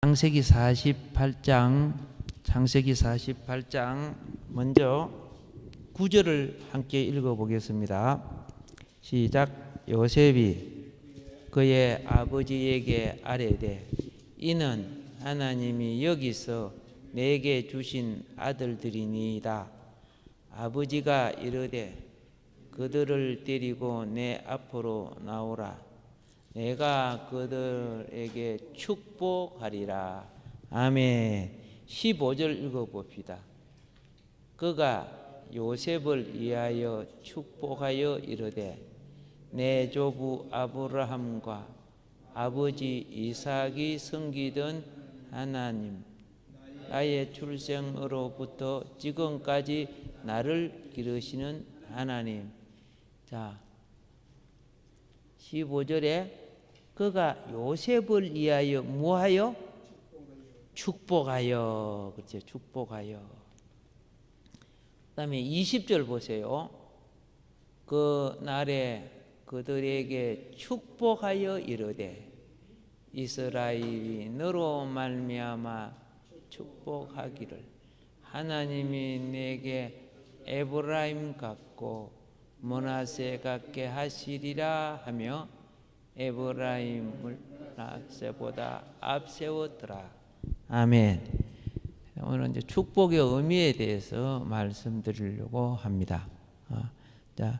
창세기 48장 먼저 9절을 함께 읽어보겠습니다. 시작. 요셉이 그의 아버지에게 아뢰되 이는 하나님이 여기서 내게 주신 아들들이니이다. 아버지가 이르되 그들을 데리고 내 앞으로 나오라. 내가 그들에게 축복하리라. 아멘. 15절 읽어봅시다. 그가 요셉을 위하여 축복하여 이르되 내 조부 아브라함과 아버지 이삭이 섬기던 하나님, 나의 출생으로부터 지금까지 나를 기르시는 하나님. 자, 15절에 그가 요셉을 위하여 뭐하여? 축복하여. 그렇죠. 축복하여. 그 다음에 20절 보세요. 그 날에 그들에게 축복하여 이르되 이스라엘이 너로 말미암아 축복하기를 하나님이 내게 에브라임 같고 므낫세 같게 하시리라 하며 에브라임을 므낫세보다 앞세웠더라. 아멘. 오늘 이제 축복의 의미에 대해서 말씀드리려고 합니다. 자,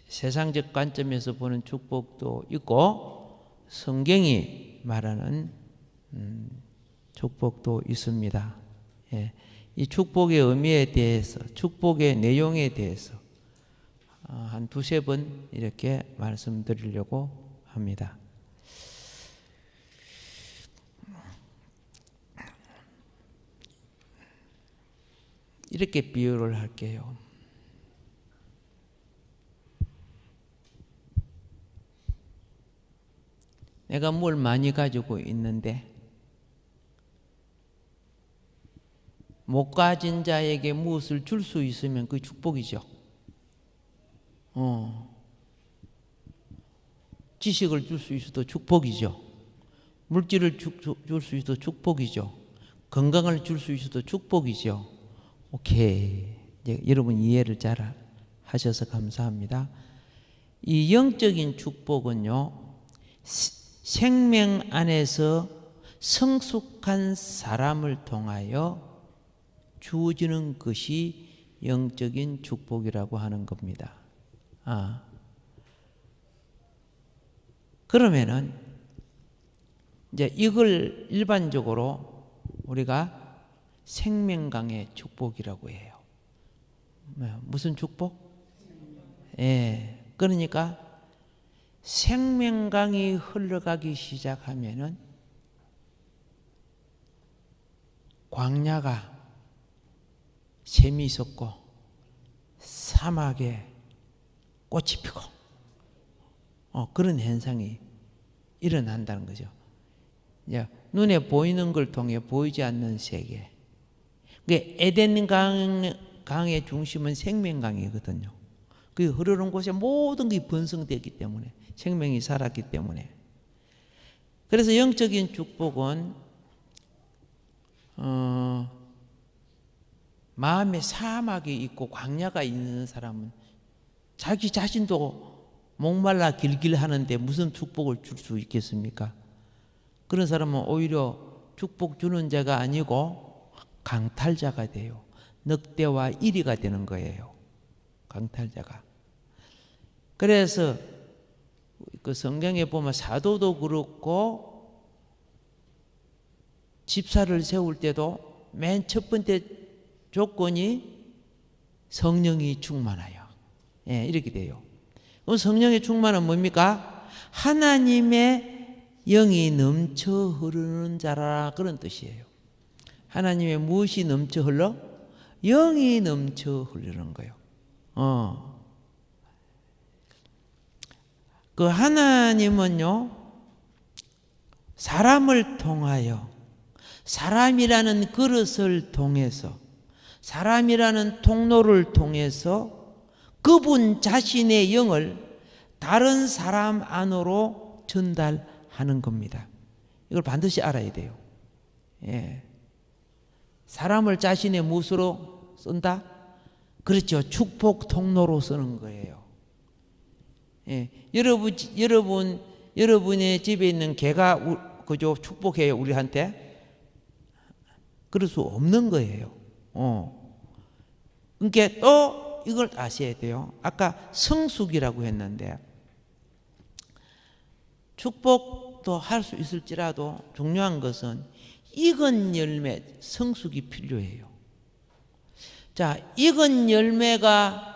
세상적 관점에서 보는 축복도 있고 성경이 말하는 축복도 있습니다. 예, 이 축복의 의미에 대해서, 축복의 내용에 대해서 한 두세 번 이렇게 말씀드리려고 합니다. 이렇게 비유를 할게요. 내가 뭘 많이 가지고 있는데 못 가진 자에게 무엇을 줄 수 있으면 그게 축복이죠. 지식을 줄 수 있어도 축복이죠. 물질을 줄 수 있어도 축복이죠. 건강을 줄 수 있어도 축복이죠. 오케이. 이제 여러분 이해를 잘 하셔서 감사합니다. 이 영적인 축복은요, 생명 안에서 성숙한 사람을 통하여 주어지는 것이 영적인 축복이라고 하는 겁니다. 그러면은 이제 이걸 일반적으로 우리가 생명강의 축복이라고 해요. 무슨 축복? 예. 그러니까 생명강이 흘러가기 시작하면은 광야가 샘이 있었고 사막에 꽃이 피고 그런 현상이 일어난다는 거죠. 이제 눈에 보이는 걸 통해 보이지 않는 세계. 에덴 강의 중심은 생명강이거든요. 그 흐르는 곳에 모든 게 번성되기 때문에, 생명이 살았기 때문에. 그래서 영적인 축복은 마음에 사막이 있고 광야가 있는 사람은 자기 자신도 목말라 길길 하는데 무슨 축복을 줄 수 있겠습니까? 그런 사람은 오히려 축복 주는 자가 아니고 강탈자가 돼요. 늑대와 이리가 되는 거예요. 강탈자가. 그래서 그 성경에 보면 사도도 그렇고 집사를 세울 때도 맨 첫 번째 조건이 성령이 충만하여. 예, 이렇게 돼요. 그럼 성령의 충만은 뭡니까? 하나님의 영이 넘쳐 흐르는 자라, 그런 뜻이에요. 하나님의 무엇이 넘쳐 흘러? 영이 넘쳐 흐르는 거예요. 그 하나님은요, 사람을 통하여, 사람이라는 그릇을 통해서, 사람이라는 통로를 통해서 그분 자신의 영을 다른 사람 안으로 전달하는 겁니다. 이걸 반드시 알아야 돼요. 예. 사람을 자신의 무엇으로 쓴다? 그렇죠. 축복 통로로 쓰는 거예요. 예. 여러분의 집에 있는 개가 그저 축복해요, 우리한테? 그럴 수 없는 거예요. 그러니까 또 이걸 아셔야 돼요. 아까 성숙이라고 했는데, 축복도 할 수 있을지라도 중요한 것은 익은 열매, 성숙이 필요해요. 자, 익은 열매가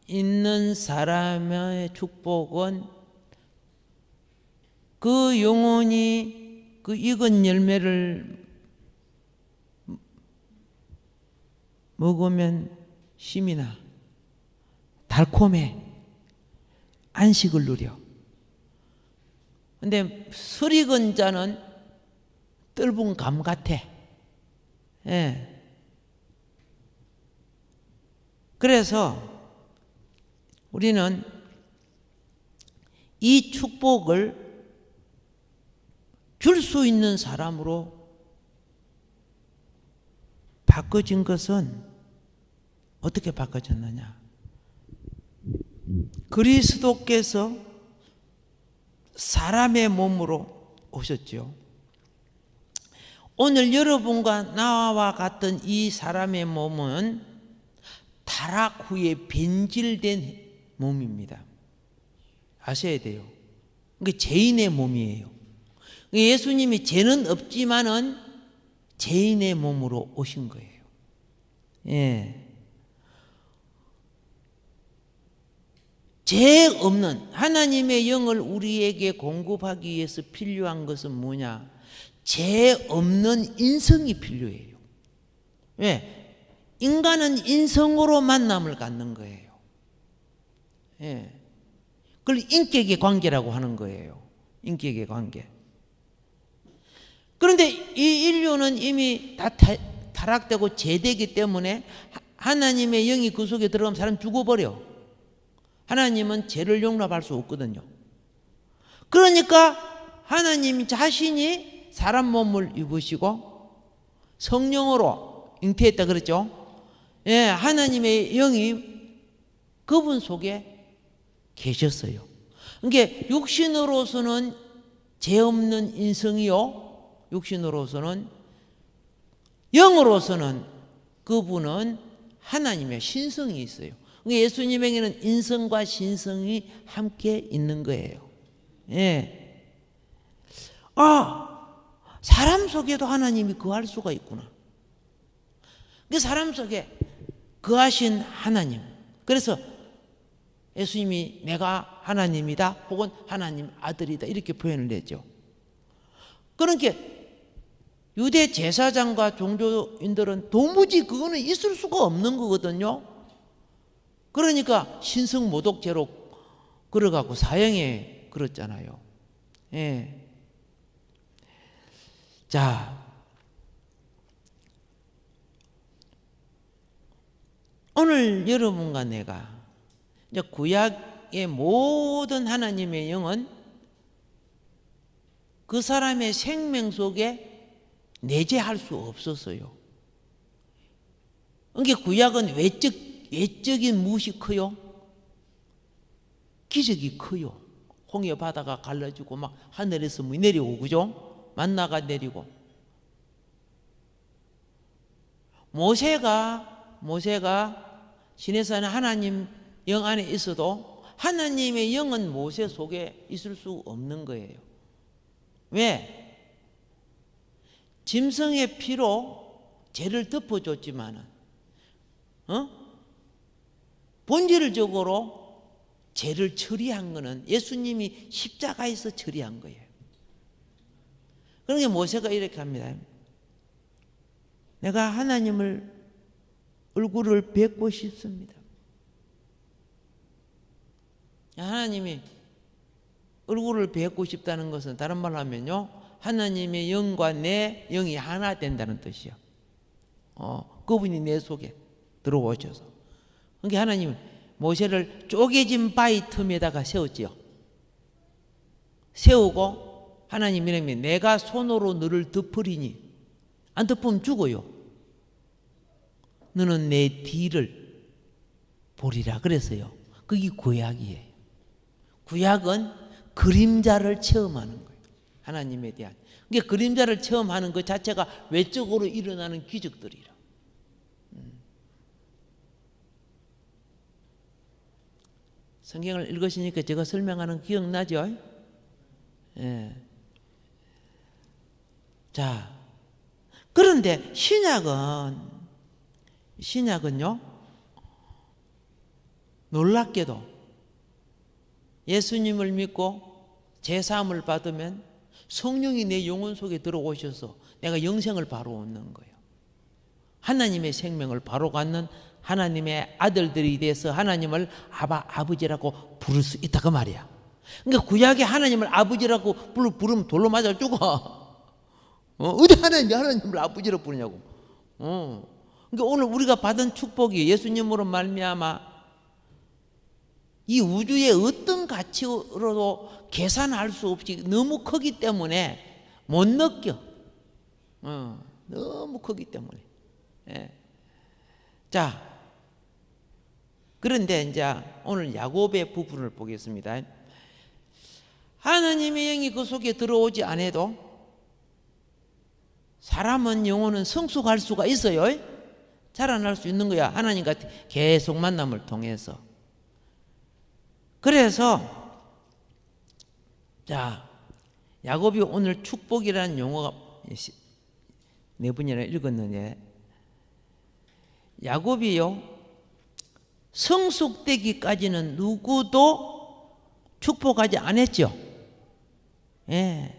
있는 사람의 축복은 그 영혼이 그 익은 열매를 먹으면 힘이 나, 달콤해, 안식을 누려. 근데 설익은 자는 떫은 감 같아. 예. 그래서 우리는 이 축복을 줄 수 있는 사람으로 바꿔진 것은 어떻게 바꿔졌느냐? 그리스도께서 사람의 몸으로 오셨죠. 오늘 여러분과 나와 같은 이 사람의 몸은 타락 후에 변질된 몸입니다. 아셔야 돼요. 그게 죄인의 몸이에요. 예수님이 죄는 없지만은 죄인의 몸으로 오신 거예요. 예. 죄 없는 하나님의 영을 우리에게 공급하기 위해서 필요한 것은 뭐냐? 죄 없는 인성이 필요해요. 왜? 인간은 인성으로 만남을 갖는 거예요. 예. 그걸 인격의 관계라고 하는 거예요. 인격의 관계. 그런데 이 인류는 이미 다 타락되고 죄되기 때문에 하나님의 영이 그 속에 들어가면 사람 죽어버려. 하나님은 죄를 용납할 수 없거든요. 그러니까 하나님 자신이 사람 몸을 입으시고 성령으로 잉태했다 그랬죠. 예, 하나님의 영이 그분 속에 계셨어요. 그러니까 육신으로서는 죄 없는 인성이요, 육신으로서는, 영으로서는 그분은 하나님의 신성이 있어요. 그러니까 예수님에게는 인성과 신성이 함께 있는 거예요. 예. 사람 속에도 하나님이 거할 수가 있구나. 그 사람 속에 거하신 하나님. 그래서 예수님이 내가 하나님이다 혹은 하나님 아들이다 이렇게 표현을 했죠. 그러니까 유대 제사장과 종교인들은 도무지 그거는 있을 수가 없는 거거든요. 그러니까 신성모독죄로 걸어가고 사형에 걸었잖아요. 예. 자, 오늘 여러분과 내가 이제 구약의 모든 하나님의 영은 그 사람의 생명 속에 내재할 수 없었어요. 그러니까 구약은 외적인 무엇이 커요? 기적이 커요. 홍해 바다가 갈라지고 막 하늘에서 뭐 내려오고 그죠? 만나가 내리고. 모세가 시내산에 하나님 영 안에 있어도 하나님의 영은 모세 속에 있을 수 없는 거예요. 왜? 짐승의 피로 죄를 덮어줬지만은, 본질적으로 죄를 처리한 거는 예수님이 십자가에서 처리한 거예요. 그러니까 모세가 이렇게 합니다. 내가 하나님을 얼굴을 뵙고 싶습니다. 하나님이 얼굴을 뵙고 싶다는 것은 다른 말로 하면요, 하나님의 영과 내 영이 하나 된다는 뜻이요. 그분이 내 속에 들어오셔서. 그러니까 하나님은 모세를 쪼개진 바위 틈에다가 세웠지요. 세우고 하나님 이름이 내가 손으로 너를 덮으리니 안 덮으면 죽어요. 너는 내 뒤를 보리라 그랬어요. 그게 구약이에요. 구약은 그림자를 체험하는 거예요. 하나님에 대한. 그게 그림자를 체험하는 것 자체가 외적으로 일어나는 기적들이라. 성경을 읽으시니까 제가 설명하는 기억나죠? 예. 자, 그런데 신약은요, 놀랍게도 예수님을 믿고 제사함을 받으면 성령이 내 영혼 속에 들어오셔서 내가 영생을 바로 얻는 거예요. 하나님의 생명을 바로 갖는 하나님의 아들들이 돼서 하나님을 아버지라고 부를 수 있다 그 말이야. 그러니까 구약에 하나님을 아버지라고 부르면 돌로 맞아 죽어. 어디 하나님을 아버지라고 부르냐고. 그러니까 오늘 우리가 받은 축복이 예수님으로 말미암아 이 우주의 어떤 가치로도 계산할 수 없이 너무 크기 때문에 못 느껴. 너무 크기 때문에. 예. 자, 그런데 이제 오늘 야곱의 부분을 보겠습니다. 하나님의 영이 그 속에 들어오지 않아도 사람은 영혼은 성숙할 수가 있어요. 자라날 수 있는 거야. 하나님과 계속 만남을 통해서. 그래서 자, 야곱이 오늘 축복이라는 용어가 네 번이나 읽었느냐. 야곱이요, 성숙되기까지는 누구도 축복하지 않았죠. 예.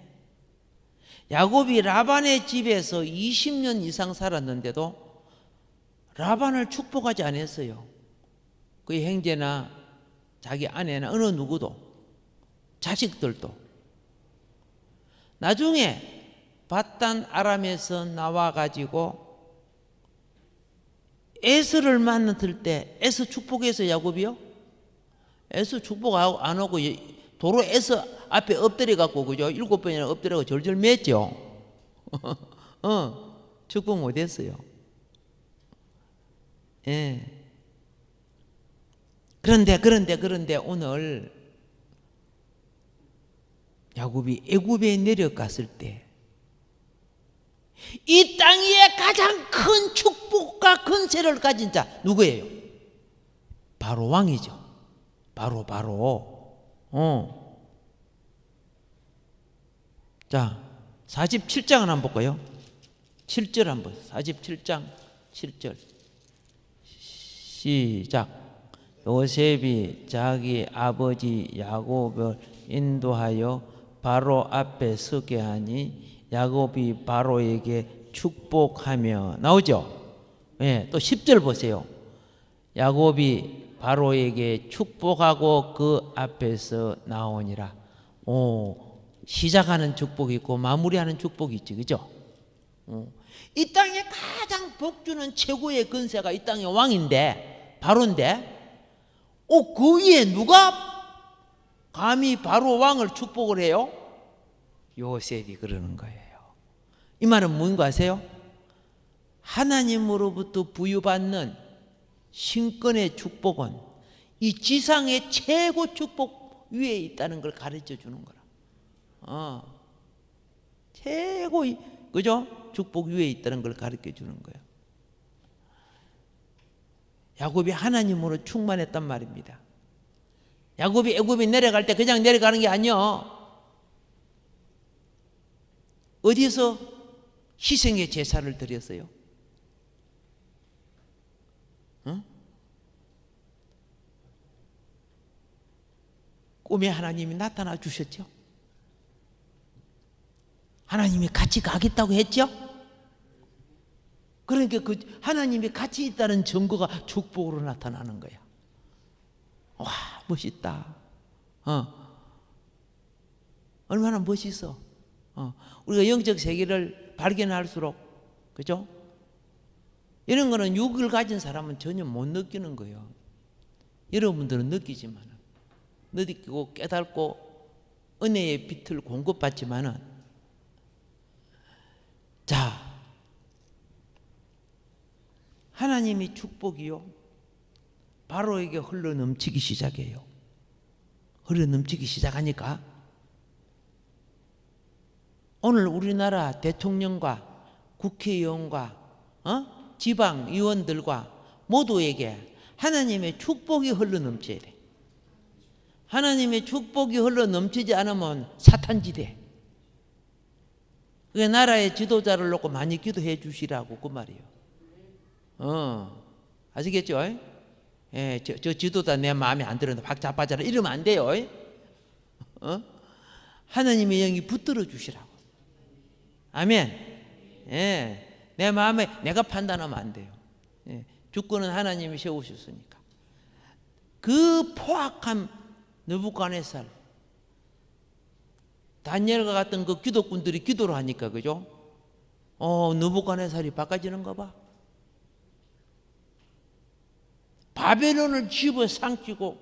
야곱이 라반의 집에서 20년 이상 살았는데도 라반을 축복하지 않았어요. 그의 형제나 자기 아내나 어느 누구도, 자식들도. 나중에 바단 아람에서 나와가지고 에서를 만났을 때 에서 축복해서 야곱이요? 에서 축복 안 하고 도로 에서 앞에 엎드려 갖고 그죠? 7번이나 엎드려고 절절 맸죠. 축복 못했어요. 예. 그런데 오늘 야곱이 애굽에 내려갔을 때 이 땅 위에 가장 큰 축복과 권세를 가진 자 누구예요? 바로 왕이죠. 바로. 자, 47장을 한번 볼까요? 7절 한번. 47장 7절 시작. 요셉이 자기 아버지 야곱을 인도하여 바로 앞에 서게 하니 야곱이 바로에게 축복하며 나오죠? 예, 또 10절 보세요. 야곱이 바로에게 축복하고 그 앞에서 나오니라. 시작하는 축복이 있고 마무리하는 축복이 있지, 그죠? 이 땅에 가장 복주는 최고의 권세가 이 땅의 왕인데, 바로인데, 그 위에 누가 감히 바로 왕을 축복을 해요? 요셉이 그러는 거예요. 이 말은 뭔가 아세요? 하나님으로부터 부여받는 신권의 축복은 이 지상의 최고 축복 위에 있다는 걸 가르쳐 주는 거라. 최고, 그죠? 축복 위에 있다는 걸 가르쳐 주는 거예요. 야곱이 하나님으로 충만했단 말입니다. 야곱이 애굽에 내려갈 때 그냥 내려가는 게 아니요. 어디서 희생의 제사를 드렸어요? 꿈에 하나님이 나타나 주셨죠? 하나님이 같이 가겠다고 했죠? 그러니까 그 하나님이 같이 있다는 증거가 축복으로 나타나는 거야. 와, 멋있다. 얼마나 멋있어. 우리가 영적 세계를 발견할수록, 그죠? 이런 거는 육을 가진 사람은 전혀 못 느끼는 거예요. 여러분들은 느끼지만, 느끼고 깨닫고 은혜의 빛을 공급받지만은, 자, 하나님의 축복이요 바로에게 흘러 넘치기 시작해요. 흘러 넘치기 시작하니까 오늘 우리나라 대통령과 국회의원과 지방 의원들과 모두에게 하나님의 축복이 흘러 넘쳐야 돼. 하나님의 축복이 흘러 넘치지 않으면 사탄지대. 그게 나라의 지도자를 놓고 많이 기도해 주시라고 그 말이에요. 아시겠죠? 예, 저 지도자 내 마음에 안 들었는데 확 자빠져라 이러면 안 돼요. 하나님의 영이 붙들어 주시라고. 아멘. 예, 내 마음에 내가 판단하면 안 돼요. 예, 주권은 하나님이 세우셨으니까. 그 포악한 느부갓네살, 다니엘과 같은 그 기독군들이 기도를 하니까 그죠? 느부갓네살이 바꿔지는가 봐. 바벨론을 집어 삼키고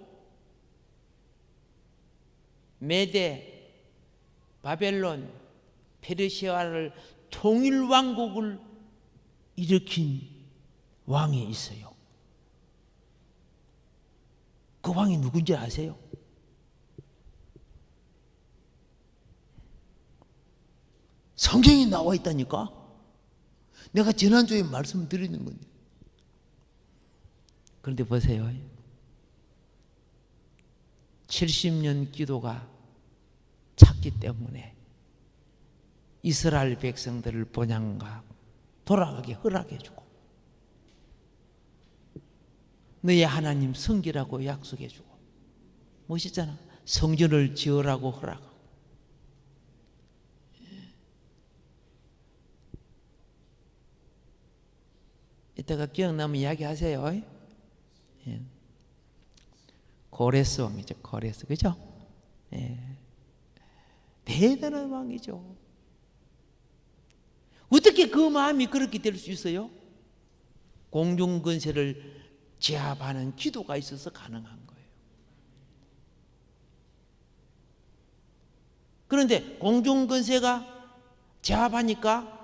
메대, 바벨론, 페르시아를 통일 왕국을 일으킨 왕이 있어요. 그 왕이 누군지 아세요? 성경에 나와 있다니까. 내가 지난주에 말씀드리는 건데. 그런데 보세요. 70년 기도가 찼기 때문에 이스라엘 백성들을 본향과 돌아가게 허락해주고 너의 하나님 성기라고 약속해주고 멋있잖아. 성전을 지으라고 허락하고. 이따가 기억나면 이야기하세요. 예. 고레스 왕이죠. 고레스, 그죠? 예. 대단한 왕이죠. 어떻게 그 마음이 그렇게 될 수 있어요? 공중근세를 제압하는 기도가 있어서 가능한 거예요. 그런데 공중근세가 제압하니까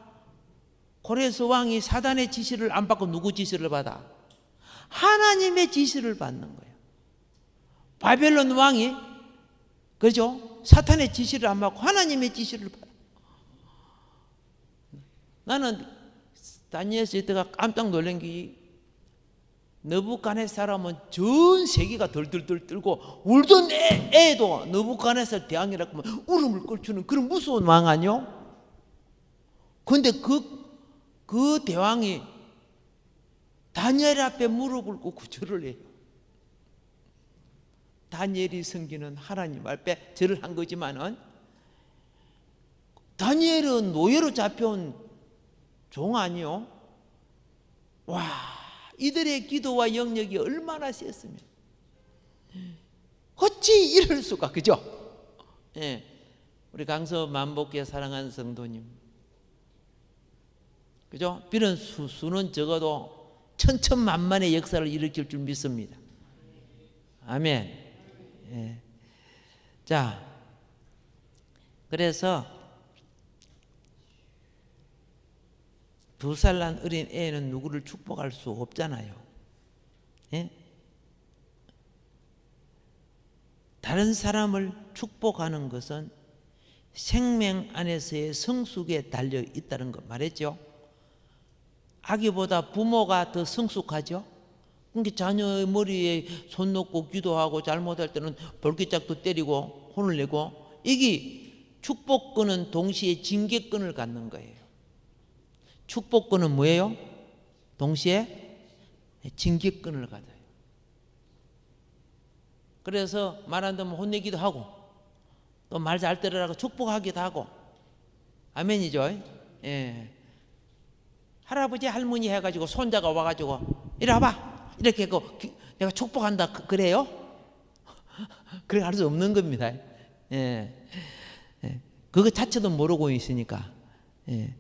고레스 왕이 사단의 지시를 안 받고 누구 지시를 받아? 하나님의 지시를 받는 거예요. 바벨론 왕이 그죠? 사탄의 지시를 안 받고 하나님의 지시를 받아. 나는 다니엘서 이때가 깜짝 놀란 게 느부갓네살하면 전 세계가 덜덜덜 떨고 울던 애도 느부갓네살 대왕이라고 하면 울음을 꼴추는 그런 무서운 왕 아니요? 그런데 그 대왕이 다니엘 앞에 무릎을 꿇고 절을 해요. 다니엘이 섬기는 하나님 앞에 절을 한 거지만은 다니엘은 노예로 잡혀온 종 아니요? 와, 이들의 기도와 영역이 얼마나 셌으면 어찌 이럴 수가, 그죠? 예, 우리 강서 만복교회 사랑하는 성도님, 그죠? 비는 수는 적어도 천천만만의 역사를 일으킬 줄 믿습니다. 아멘. 예. 자, 그래서 2살 난 어린 애는 누구를 축복할 수 없잖아요. 예? 다른 사람을 축복하는 것은 생명 안에서의 성숙에 달려 있다는 거 말했죠. 아기보다 부모가 더 성숙하죠. 그러니까 자녀의 머리에 손 놓고 기도하고 잘못할 때는 볼기짝도 때리고 혼을 내고, 이게 축복권은 동시에 징계권을 갖는 거예요. 축복권은 뭐예요? 동시에 징계권을 가져요. 그래서 말 안 듣면 혼내기도 하고 또 말 잘 들으라고 축복하기도 하고. 아멘이죠? 예. 할아버지 할머니 해가지고 손자가 와가지고 이리 와봐 이렇게 하고 내가 축복한다 그래요? 그렇게 할 수 없는 겁니다. 예. 예. 그거 자체도 모르고 있으니까. 예.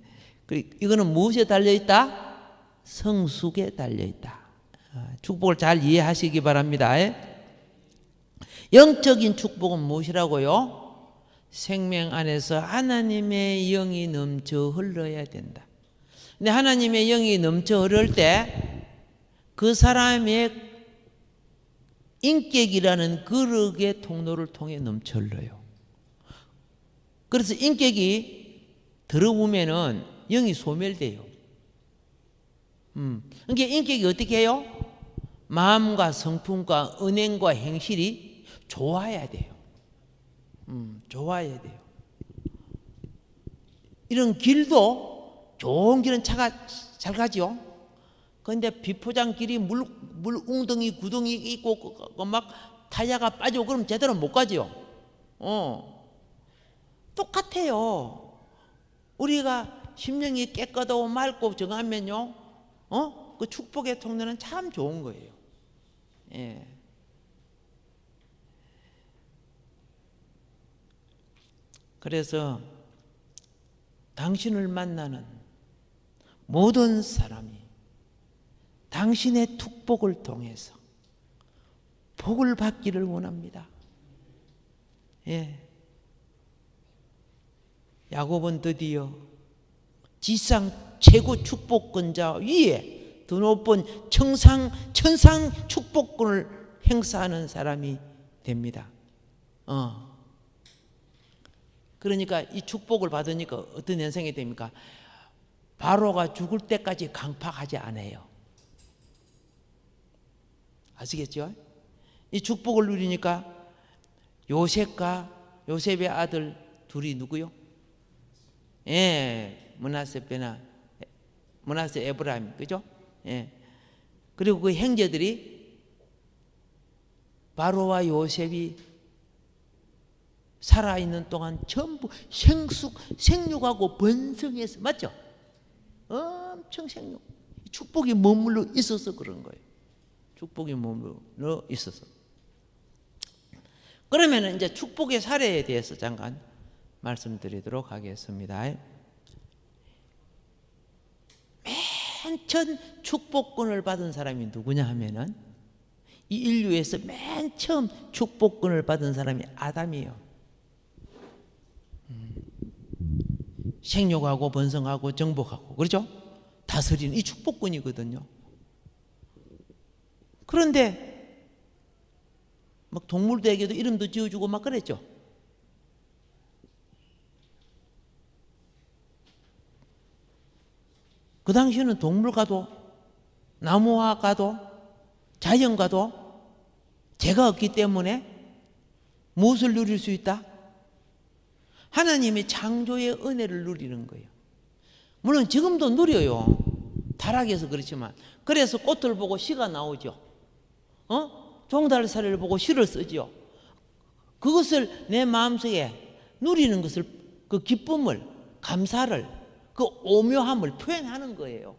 이거는 무엇에 달려있다? 성숙에 달려있다. 축복을 잘 이해하시기 바랍니다. 영적인 축복은 무엇이라고요? 생명 안에서 하나님의 영이 넘쳐 흘러야 된다. 근데 하나님의 영이 넘쳐 흐를 때 그 사람의 인격이라는 그릇의 통로를 통해 넘쳐 흘러요. 그래서 인격이 더러우면은 영이 소멸돼요. 그러니까 인격이 어떻게 해요? 마음과 성품과 은행과 행실이 좋아야 돼요. 좋아야 돼요. 이런 길도 좋은 길은 차가 잘 가죠. 그런데 비포장 길이 물 웅덩이 구덩이 있고 막 타이어가 빠지고 그러면 제대로 못 가죠. 똑같아요. 우리가 심령이 깨끗하고 맑고 정하면요, 그 축복의 통로는 참 좋은 거예요. 예. 그래서 당신을 만나는 모든 사람이 당신의 축복을 통해서 복을 받기를 원합니다. 예. 야곱은 드디어 지상 최고 축복권자 위에 더 높은 천상 축복권을 행사하는 사람이 됩니다. 그러니까 이 축복을 받으니까 어떤 현상이 됩니까? 바로가 죽을 때까지 강팍하지 않아요. 아시겠죠? 이 축복을 누리니까 요셉의 아들 둘이 누구요? 예, 므낫세 에브라임, 그죠? 예. 그리고 그 형제들이 바로와 요셉이 살아있는 동안 전부 생육하고 번성해서, 맞죠? 엄청 생육. 축복이 머물러 있어서 그런 거예요. 축복이 머물러 있어서. 그러면 이제 축복의 사례에 대해서 잠깐 말씀드리도록 하겠습니다. 맨 처음 축복권을 받은 사람이 누구냐 하면은 이 인류에서 맨 처음 축복권을 받은 사람이 아담이에요. 생육하고 번성하고 정복하고, 그렇죠? 다스리는 이 축복권이거든요. 그런데 막 동물들에게도 이름도 지어주고 막 그랬죠. 그 당시에는 동물과도 나무와과도 자연과도 죄가 없기 때문에 무엇을 누릴 수 있다? 하나님의 창조의 은혜를 누리는 거예요. 물론 지금도 누려요. 타락해서 그렇지만. 그래서 꽃을 보고 시가 나오죠. 종달새를 보고 시를 쓰죠. 그것을 내 마음속에 누리는 것을, 그 기쁨을, 감사를, 그 오묘함을 표현하는 거예요.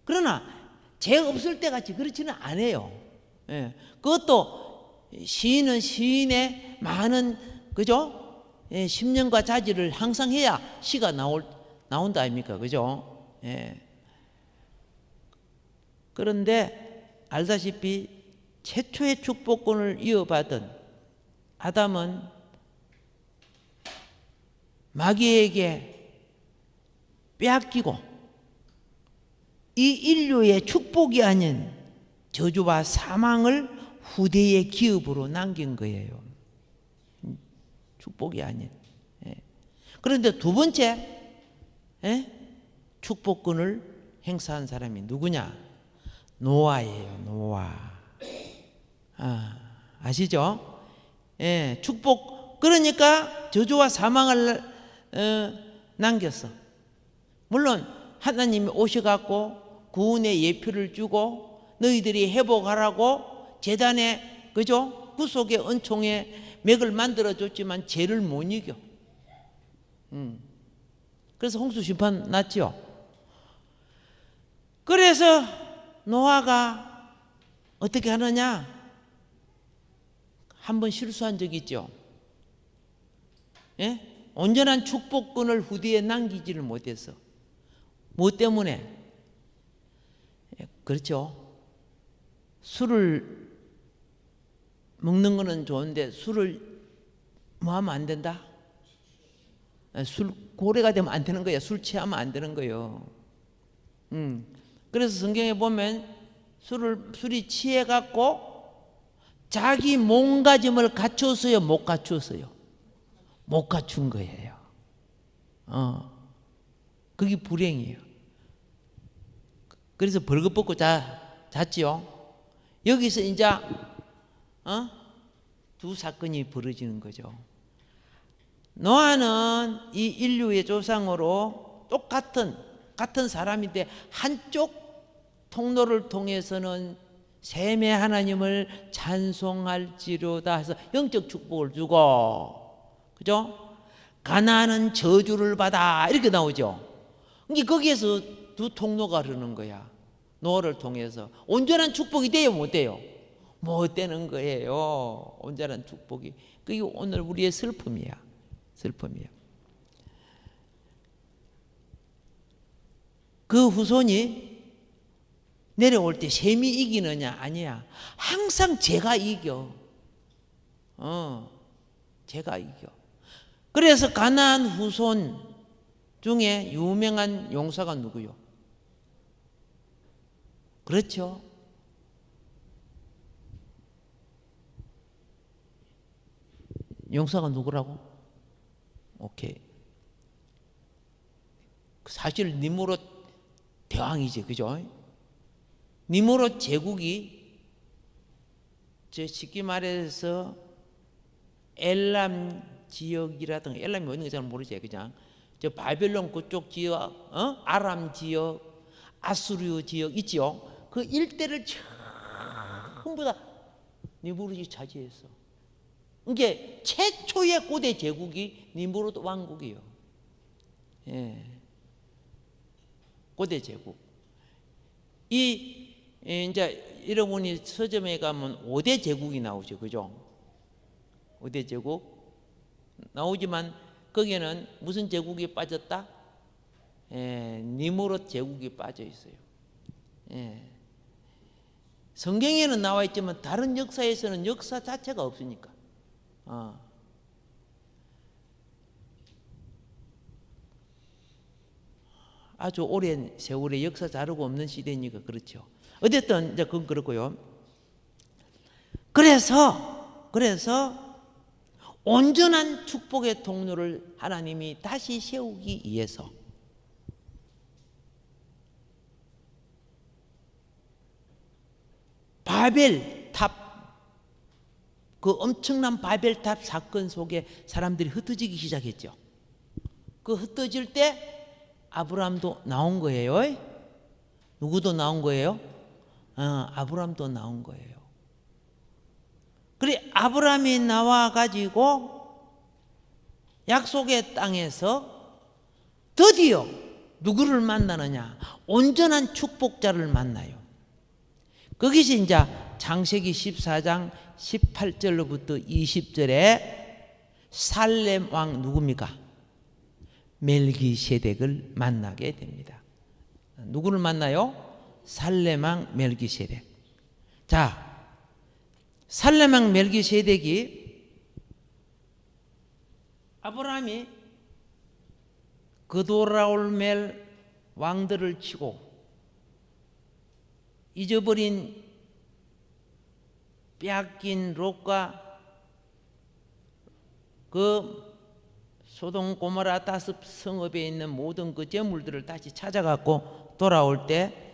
그러나 죄 없을 때 같이 그렇지는 않아요. 예. 그것도 시인은 시인의 많은, 그죠? 예, 심령과 자질을 항상 해야 시가 나온다 아닙니까? 그죠? 예. 그런데 알다시피 최초의 축복권을 이어받은 아담은 마귀에게 빼앗기고 이 인류의 축복이 아닌 저주와 사망을 후대의 기업으로 남긴 거예요. 축복이 아닌. 예. 그런데 두 번째 축복권을 행사한 사람이 누구냐? 노아예요. 노아. 아시죠? 예, 축복. 그러니까 저주와 사망을 남겼어. 물론 하나님이 오셔갖고 구원의 예표를 주고 너희들이 회복하라고 제단에, 그죠? 구속의 은총에 맥을 만들어줬지만 죄를 못 이겨. 그래서 홍수 심판 났죠. 그래서 노아가 어떻게 하느냐? 한번 실수한 적이 있죠. 예? 온전한 축복권을 후대에 남기지를 못했어. 뭐 때문에? 그렇죠. 술을 먹는 거는 좋은데 술을 뭐 하면 안 된다? 술 고래가 되면 안 되는 거야. 술 취하면 안 되는 거예요. 그래서 성경에 보면 술이 취해 갖고 자기 몸가짐을 갖췄어요, 못 갖췄어요? 못 갖춘 거예요. 그게 불행이에요. 그래서 벌거벗고 잤지요. 여기서 이제 두 사건이 벌어지는 거죠. 노아는 이 인류의 조상으로 같은 사람인데 한쪽 통로를 통해서는 셈의 하나님을 찬송할지로다 해서 영적 축복을 주고, 그죠? 가나안은 저주를 받아 이렇게 나오죠. 거기에서 두 통로가 흐르는 거야. 노아를 통해서 온전한 축복이 돼요, 못 돼요? 못 되는 거예요. 온전한 축복이. 그게 오늘 우리의 슬픔이야. 그 후손이 내려올 때 셈이 이기느냐? 아니야. 항상 제가 이겨. 제가 이겨. 그래서 가나안 후손 중에 유명한 용사가 누구요? 그렇죠. 용사가 누구라고? 오케이. 사실 니므롯 대왕이지, 그죠? 니므롯 제국이 쉽게 말해서 엘람 지역이라든가, 엘람이 어딘지 잘 모르지, 그냥 저 바벨론 그쪽 지역, 아람 지역, 아수르 지역 있죠. 그 일대를 전부 다 니므롯이 차지했어. 이게 최초의 고대 제국이 니므롯 왕국이에요. 예. 고대 제국. 이제 여러분이 서점에 가면 5대 제국이 나오죠, 그죠? 5대 제국 나오지만 거기에는 무슨 제국이 빠졌다? 니므롯 제국이 빠져 있어요. 성경에는 나와 있지만 다른 역사에서는 역사 자체가 없으니까. 아주 오랜 세월의 역사 자료가 없는 시대니까 그렇죠. 어쨌든 이제 그건 그렇고요. 그래서 온전한 축복의 통로를 하나님이 다시 세우기 위해서 바벨탑, 그 엄청난 바벨탑 사건 속에 사람들이 흩어지기 시작했죠. 그 흩어질 때 아브라함도 나온 거예요. 누구도 나온 거예요? 아브라함도 나온 거예요. 그래, 아브라함이 나와가지고 약속의 땅에서 드디어 누구를 만나느냐? 온전한 축복자를 만나요. 거기서 이제 창세기 14장 18절로부터 20절에 살렘 왕 누굽니까? 멜기세덱을 만나게 됩니다. 누구를 만나요? 살렘 왕 멜기세덱. 자, 살렘 왕 멜기세덱이 아브라함이 그도라올멜 왕들을 치고 잊어버린 빼앗긴 롯과 그 소돔 고모라 다섯 성읍에 있는 모든 그 재물들을 다시 찾아갖고 돌아올 때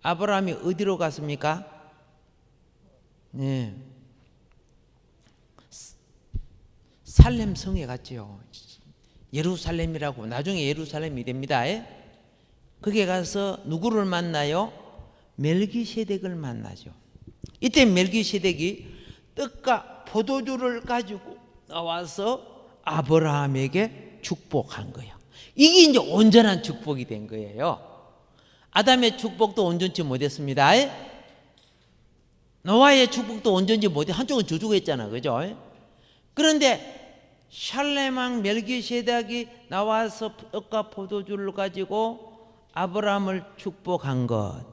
아브라함이 어디로 갔습니까? 네. 살렘 성에 갔죠. 예루살렘이라고, 나중에 예루살렘이 됩니다. 거기에 가서 누구를 만나요? 멜기세덱을 만나죠. 이때 멜기세덱이 떡과 포도주를 가지고 나와서 아브라함에게 축복한 거예요. 이게 이제 온전한 축복이 된 거예요. 아담의 축복도 온전치 못했습니다. 노아의 축복도 온전치 못해. 한쪽은 저주가 했잖아, 그죠? 그런데 샬렘 왕 멜기세덱이 나와서 떡과 포도주를 가지고 아브라함을 축복한 것,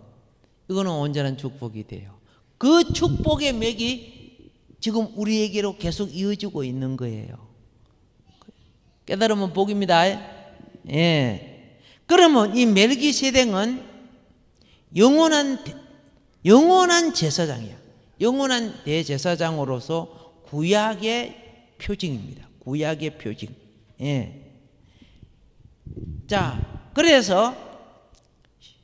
이거는 온전한 축복이 돼요. 그 축복의 맥이 지금 우리에게로 계속 이어지고 있는 거예요. 깨달으면 복입니다. 그러면 이 멜기세덱은 영원한 영원한 제사장이야. 영원한 대제사장으로서 구약의 표징입니다. 구약의 표징. 예. 자, 그래서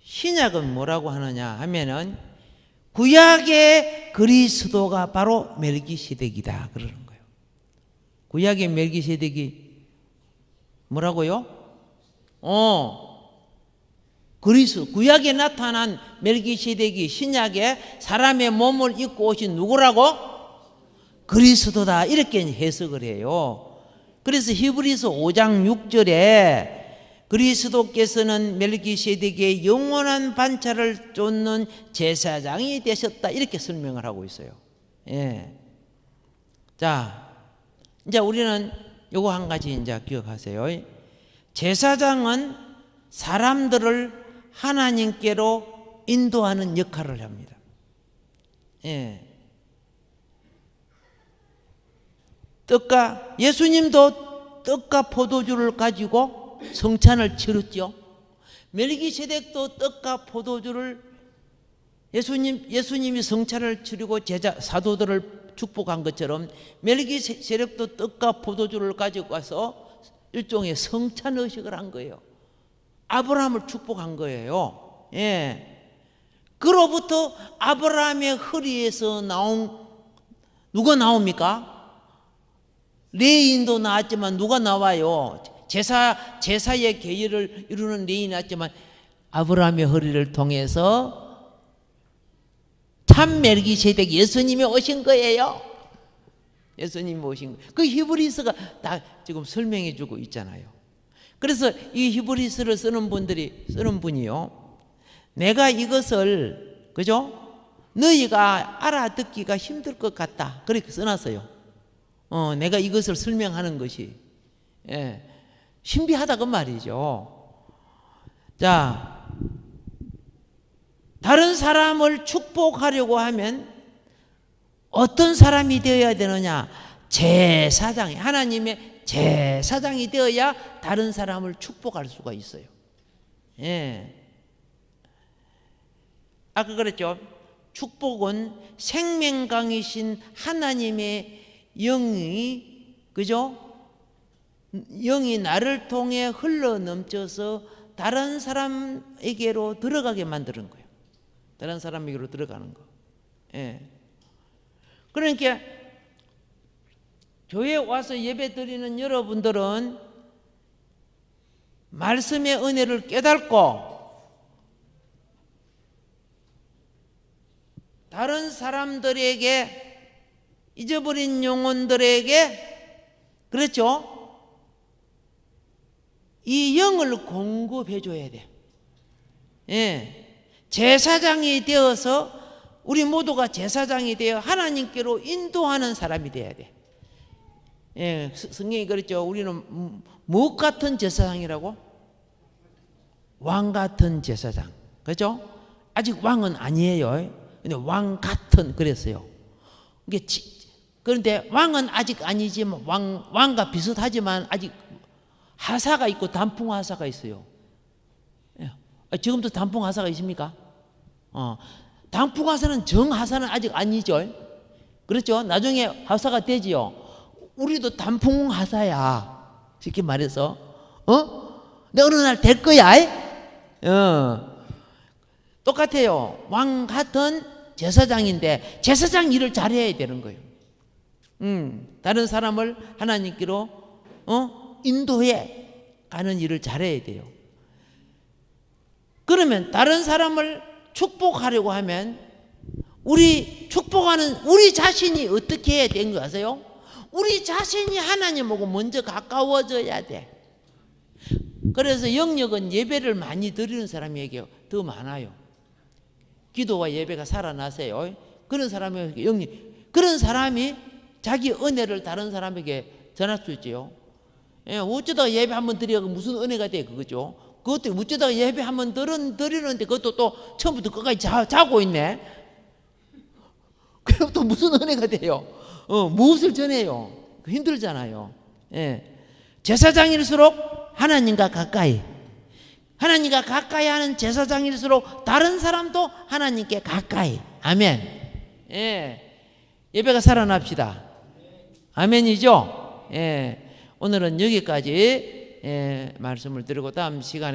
신약은 뭐라고 하느냐 하면은 구약의 그리스도가 바로 멜기세덱이다 그러는 거예요. 구약의 멜기세덱이 뭐라고요? 구약에 나타난 멜기세덱이 신약에 사람의 몸을 입고 오신 누구라고? 그리스도다 이렇게 해석을 해요. 그래서 히브리서 5장 6절에 그리스도께서는 멜기세덱의 영원한 반차를 쫓는 제사장이 되셨다 이렇게 설명을 하고 있어요. 예. 자, 이제 우리는 요거 한 가지 이제 기억하세요. 제사장은 사람들을 하나님께로 인도하는 역할을 합니다. 예. 예수님도 떡과 포도주를 가지고 성찬을 치렀죠. 멜기세덱도 떡과 포도주를 예수님이 성찬을 치르고 사도들을 축복한 것처럼 멜기세덱도 떡과 포도주를 가지고 와서 일종의 성찬 의식을 한 거예요. 아브라함을 축복한 거예요. 예. 그로부터 아브라함의 허리에서 누가 나옵니까? 레인도 나왔지만 누가 나와요? 제사의 계율을 이루는 레인이 나왔지만 아브라함의 허리를 통해서 참 멜기세덱 예수님이 오신 거예요. 예수님이 오신 거예요. 그 히브리서가 다 지금 설명해 주고 있잖아요. 그래서 이 히브리서를 쓰는 분이요. 내가 이것을 그죠? 너희가 알아듣기가 힘들 것 같다. 그렇게 써놨어요. 내가 이것을 설명하는 것이 신비하다 그 말이죠. 자, 다른 사람을 축복하려고 하면 어떤 사람이 되어야 되느냐? 제사장이, 하나님의 제사장이 되어야 다른 사람을 축복할 수가 있어요. 예. 아까 그랬죠. 축복은 생명강이신 하나님의 영이, 그죠? 영이 나를 통해 흘러 넘쳐서 다른 사람에게로 들어가게 만드는 거예요. 다른 사람에게로 들어가는 거. 예. 그러니까 교회에 와서 예배 드리는 여러분들은 말씀의 은혜를 깨닫고 다른 사람들에게 잊어버린 영혼들에게 그렇죠? 이 영을 공급해 줘야 돼. 예. 제사장이 되어서 우리 모두가 제사장이 되어 하나님께로 인도하는 사람이 돼야 돼. 예, 성경이 그랬죠. 우리는 무엇 같은 제사장이라고? 왕 같은 제사장. 그렇죠? 아직 왕은 아니에요. 근데 왕 같은 그랬어요. 그런데 왕은 아직 아니지만 왕과 비슷하지만 아직 하사가 있고 단풍 하사가 있어요. 지금도 단풍 하사가 있습니까? 단풍 하사는 정 하사는 아직 아니죠. 그렇죠? 나중에 하사가 되지요. 우리도 단풍 하사야. 쉽게 말해서, 근데 어느 날 될 거야. 똑같아요. 왕 같은 제사장인데 제사장 일을 잘해야 되는 거예요. 다른 사람을 하나님께로 인도해 가는 일을 잘해야 돼요. 그러면 다른 사람을 축복하려고 하면 우리 축복하는 우리 자신이 어떻게 해야 되는 거 아세요? 우리 자신이 하나님하고 먼저 가까워져야 돼. 그래서 영역은 예배를 많이 드리는 사람에게 더 많아요. 기도와 예배가 살아나세요. 그런 사람에게 그런 사람이 자기 은혜를 다른 사람에게 전할 수 있지요. 예, 어쩌다가 예배 한번 드려가 무슨 은혜가 돼 그거죠. 그것도 어쩌다가 예배 한번 드리는데 그것도 또 처음부터 끝까지 자고 있네. 그럼 또 무슨 은혜가 돼요? 무엇을 전해요? 힘들잖아요. 예. 제사장일수록 하나님과 가까이 하나님과 가까이 하는 제사장일수록 다른 사람도 하나님께 가까이. 아멘. 예. 예배가 살아납시다. 아멘이죠? 예. 오늘은 여기까지 말씀을 드리고 다음 시간에